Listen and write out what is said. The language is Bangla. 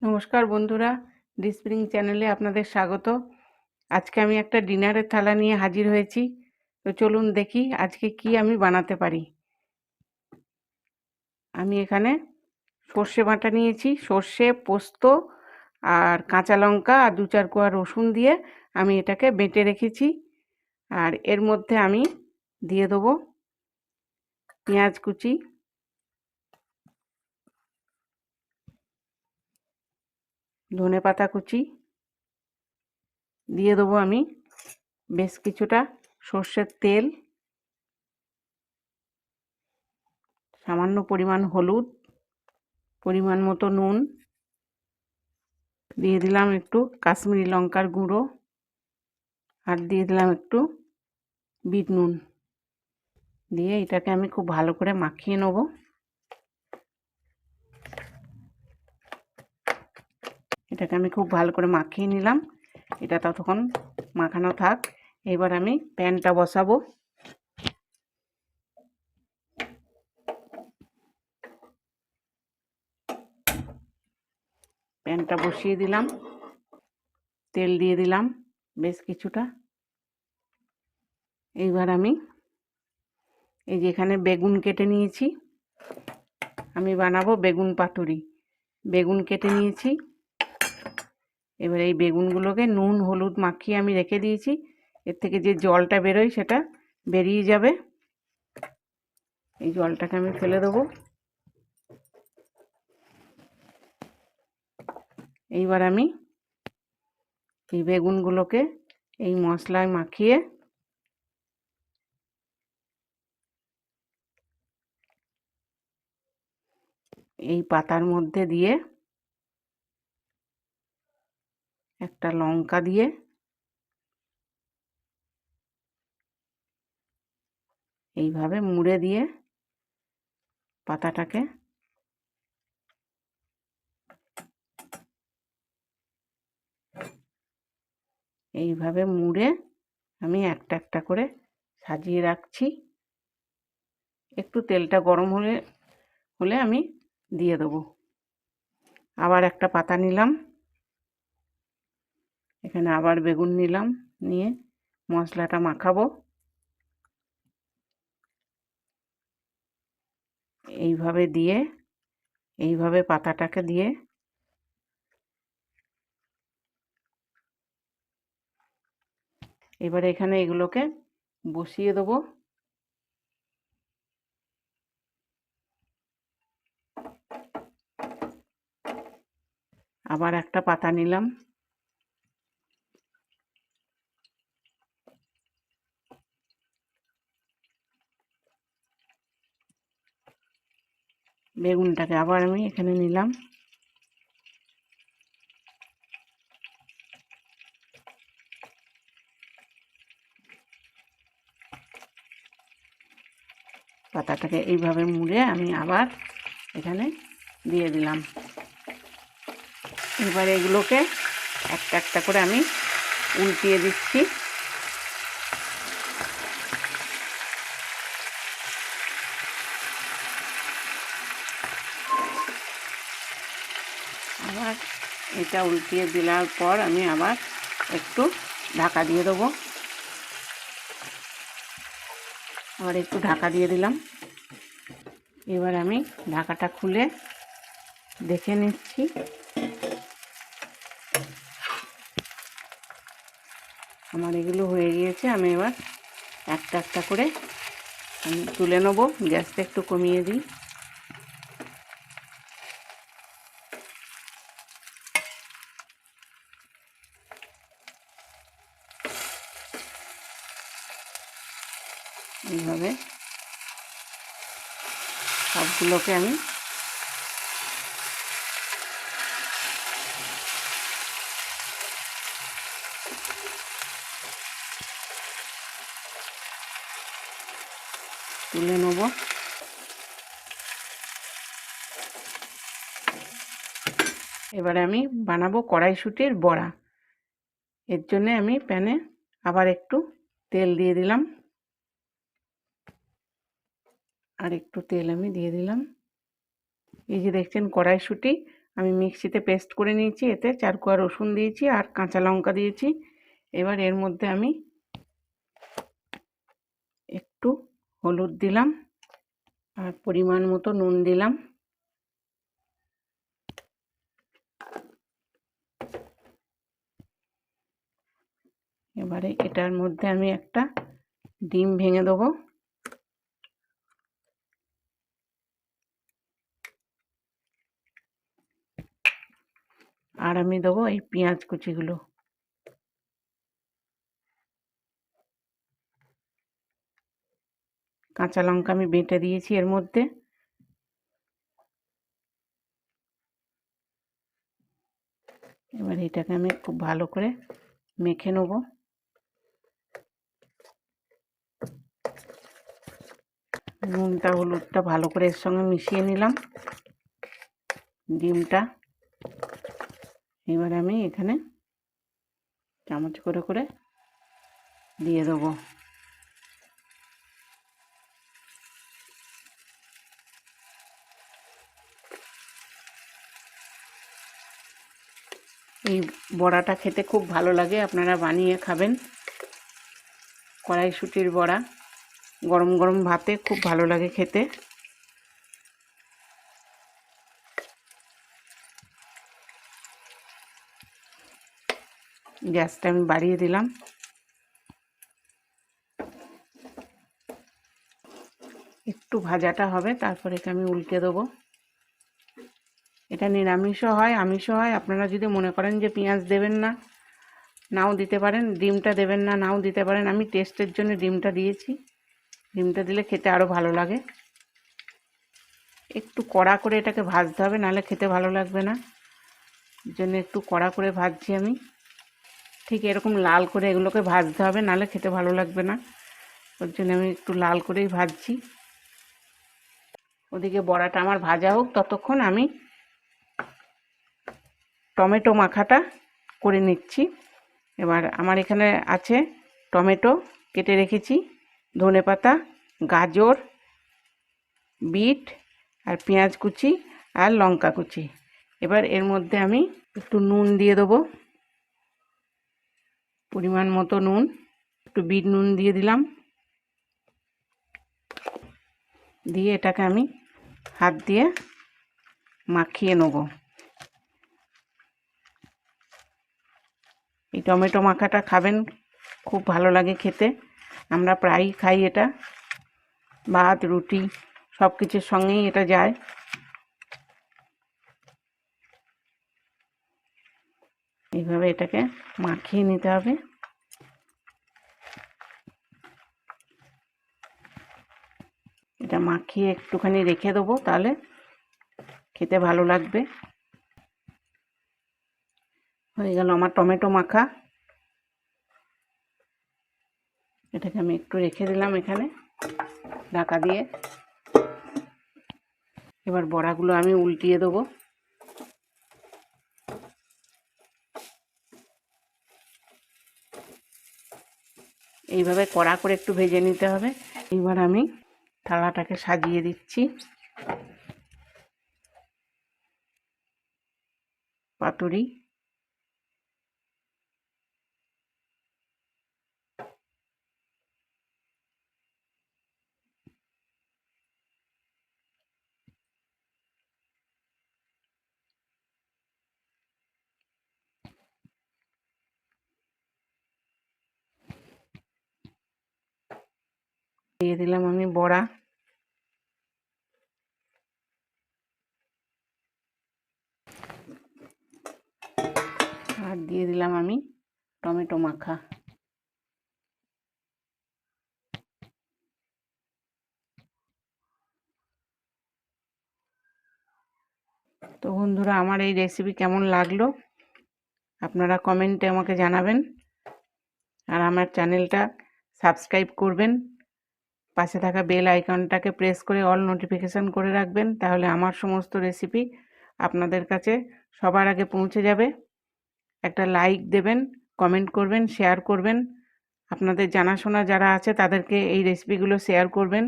নমস্কার বন্ধুরা, ডিস্প্রিং চ্যানেলে আপনাদের স্বাগত। আজকে আমি একটা ডিনারের থালা নিয়ে হাজির হয়েছি। তো চলুন দেখি আজকে কি আমি বানাতে পারি। আমি এখানে সর্ষে বাটা নিয়েছি, সর্ষে, পোস্ত আর কাঁচা লঙ্কা আর 2-4 কোয়া রসুন দিয়ে আমি এটাকে বেটে রেখেছি। আর এর মধ্যে আমি দিয়ে দেবো পেঁয়াজ কুচি, ধনেপাতা কুচি, দিয়ে দেবো আমি বেশ কিছুটা সর্ষের তেল, সামান্য পরিমাণ হলুদ, পরিমাণ মতো নুন, দিয়ে দিলাম একটু কাশ্মীরি লঙ্কার গুঁড়ো, আর দিয়ে দিলাম একটু বিট নুন। দিয়ে এটাকে আমি খুব ভালো করে মাখিয়ে নেব। এটাকে আমি খুব ভালো করে মাখিয়ে নিলাম। এটা ততক্ষণ মাখানো থাক। এবার আমি প্যানটা বসাবো। প্যানটা বসিয়ে দিলাম, তেল দিয়ে দিলাম বেশ কিছুটা। এইবার আমি এই যে এখানে বেগুন কেটে নিয়েছি, আমি বানাবো বেগুন পাতুরি। বেগুন কেটে নিয়েছি। এবার এই বেগুনগুলোকে নুন হলুদ মাখিয়ে আমি রেখে দিয়েছি। এর থেকে যে জলটা বেরোয় সেটা বেরিয়ে যাবে। এই জলটাকে আমি ফেলে দেবো। এইবার আমি এই বেগুনগুলোকে এই মশলায় মাখিয়ে এই পাতার মধ্যে দিয়ে একটা লঙ্কা দিয়ে এইভাবে মুড়ে দিয়ে পাতাটাকে এইভাবে মুড়ে আমি একটা একটা করে সাজিয়ে রাখছি। একটু তেলটা গরম হলে হলে আমি দিয়ে দেবো। আবার একটা পাতা নিলাম, এখানে আবার বেগুন নিলাম, নিয়ে মশলাটা মাখাবো। এইভাবে দিয়ে এইভাবে পাতাটাকে দিয়ে এবারে এখানে এগুলোকে বসিয়ে দেবো। আবার একটা পাতা নিলাম, বেগুনটাকে আবার আমি এখানে নিলাম। পাতাটাকে এইভাবে মুড়ে আমি আবার এখানে দিয়ে দিলাম। এবার এগুলোকে একটা একটা করে আমি উল্টিয়ে দিচ্ছি। আবার এটা উল্টিয়ে দেওয়ার পর আমি আবার একটু ঢাকা দিয়ে দেবো। আবার একটু ঢাকা দিয়ে দিলাম। এবার আমি ঢাকাটা খুলে দেখে নিচ্ছি। আমার এগুলো হয়ে গিয়েছে। আমি এবার একটা একটা করে আমি তুলে নেবো। গ্যাসটা একটু কমিয়ে দিই। এইভাবে সবগুলোকে আমি তুলে নেব। এবারে আমি বানাবো কড়াইশুঁটির বড়া। এর জন্যে আমি প্যানে আবার একটু তেল দিয়ে দিলাম। আর একটু তেল আমি দিয়ে দিলাম। এই যে দেখছেন কড়াইশুঁটি আমি মিক্সিতে পেস্ট করে নিয়েছি, এতে 4 কোয়া রসুন দিয়েছি আর কাঁচা লঙ্কা দিয়েছি। এবার এর মধ্যে আমি একটু হলুদ দিলাম আর পরিমাণ মতো নুন দিলাম। এবারে এটার মধ্যে আমি একটা ডিম ভেঙে দেবো। আর আমি দেবো এই পেঁয়াজ কুচিগুলো। কাঁচা লঙ্কা আমি বেটে দিয়েছি এর মধ্যে। এবার এটাকে আমি খুব ভালো করে মেখে নেব। নুনটা হলুদটা ভালো করে এর সঙ্গে মিশিয়ে নিলাম, ডিমটা। এবার আমি এখানে চামচ করে করে দিয়ে দেবো। এই বড়াটা খেতে খুব ভালো লাগে, আপনারা বানিয়ে খাবেন। কড়াইশুঁটির বড়া গরম গরম ভাতে খুব ভালো লাগে খেতে। গ্যাসটা আমি বাড়িয়ে দিলাম। একটু ভাজাটা হবে, তারপরে আমি উল্টে দেবো। এটা নিরামিষও হয় আমিষও হয়। আপনারা যদি মনে করেন যে পেঁয়াজ দেবেন না, নাও দিতে পারেন। ডিমটা দেবেন না, নাও দিতে পারেন। আমি টেস্টের জন্য ডিমটা দিয়েছি। ডিমটা দিলে খেতে আরও ভালো লাগে। একটু কড়া করে এটাকে ভাজতে হবে, নাহলে খেতে ভালো লাগবে না। এর জন্য একটু কড়া করে ভাজছি আমি। ঠিক এরকম লাল করে এগুলোকে ভাজতে হবে, নাহলে খেতে ভালো লাগবে না। ওর জন্য আমি একটু লাল করেই ভাজছি। ওদিকে বড়াটা আমার ভাজা হোক, ততক্ষণ আমি টমেটো মাখাটা করে নিচ্ছি। এবার আমার এখানে আছে টমেটো কেটে রেখেছি, ধনেপাতা, গাজর, বিট আর পেঁয়াজ কুচি আর লঙ্কা কুচি। এবার এর মধ্যে আমি একটু নুন দিয়ে দেবো, পরিমাণ মতো নুন। একটু বিট নুন দিয়ে দিলাম। দিয়ে এটাকে আমি হাত দিয়ে মাখিয়ে নেব। এই টমেটো মাখাটা খাবেন, খুব ভালো লাগে খেতে। আমরা প্রায়ই খাই এটা, ভাত রুটি সব কিছুর সঙ্গেই এটা যায়। এইভাবে এটাকে মাখিয়ে নিতে হবে। এটা মাখিয়ে একটুখানি রেখে দেবো, তাহলে খেতে ভালো লাগবে। হয়ে গেল আমার টমেটো মাখা। এটাকে আমি একটু রেখে দিলাম এখানে ঢাকা দিয়ে। এবার বড়াগুলো আমি উল্টিয়ে দেবো। এইভাবে কড়া করে একটু ভেজে নিতে হবে। এবার আমি থালাটাকে সাজিয়ে দিচ্ছি। পাতুরি দিয়ে দিলাম আমি বড়া। আর দিয়ে দিলাম আমি টমেটো মাখা। তো বন্ধুরা, আমার এই রেসিপি কেমন লাগলো আপনারা কমেন্টে আমাকে জানাবেন। আর আমার চ্যানেলটা সাবস্ক্রাইব করবেন। পাশে থাকা বেল আইকনটাকে প্রেস করে অল নোটিফিকেশান করে রাখবেন, তাহলে আমার সমস্ত রেসিপি আপনাদের কাছে সবার আগে পৌঁছে যাবে। একটা লাইক দেবেন, কমেন্ট করবেন, শেয়ার করবেন। আপনাদের জানাশোনা যারা আছে তাদেরকে এই রেসিপিগুলো শেয়ার করবেন।